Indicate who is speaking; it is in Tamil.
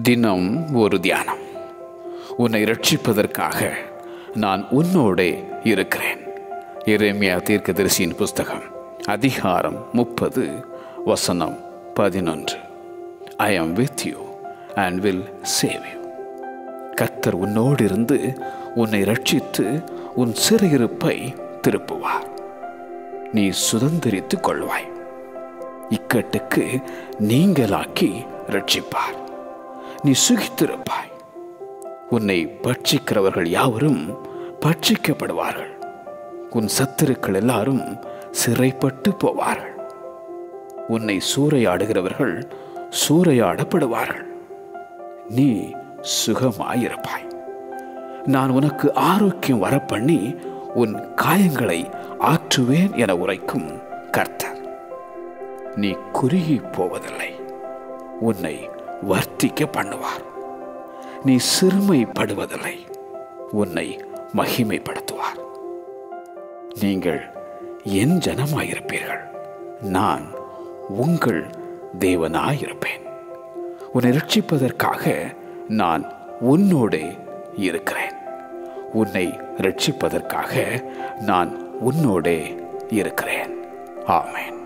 Speaker 1: தினம் ஒரு தியானம். உன்னை ரட்சிப்பதற்காக நான் உன்னோடே இருக்கிறேன். எரேமியா தீர்க்கதரிசியின் புஸ்தகம் அதிகாரம் 30 வசனம் 11. I am with you and will save you. கர்த்தர் உன்னோடு இருந்து உன்னை ரட்சித்து உன் சிறையிருப்பை திருப்புவார். நீ சுதந்திரித்துக் கொள்வாய். இக்கட்டுக்கு நீங்களாக்கி ரட்சிப்பார். நீ சுகித்திருப்பாய். உன்னை பட்சிக்கிறவர்கள் யாவரும் பட்சிக்கப்படுவார்கள். உன் சத்துருக்கள் எல்லாரும் சிறைப்பட்டு போவார்கள். உன்னை சூறையாடுகிறவர்கள் சூறையாடப்படுவார்கள். நீ சுகமாயிருப்பாய். நான் உனக்கு ஆரோக்கியம் வரப்பண்ணி உன் காயங்களை ஆற்றுவேன் என உரைக்கும் கர்த்தர். நீ குறுகி போவதில்லை. உன்னை வர்த்திக்க பண்ணுவார். நீ சிறுமைப்படுவதில்லை. உன்னை மகிமைப்படுத்துவார். நீங்கள் என் ஜனமாயிருப்பீர்கள். நான் உங்கள் தேவனாயிருப்பேன். உன்னை ரட்சிப்பதற்காக நான் உன்னோடே இருக்கிறேன். உன்னை ரட்சிப்பதற்காக நான் உன்னோடே இருக்கிறேன். ஆமென்.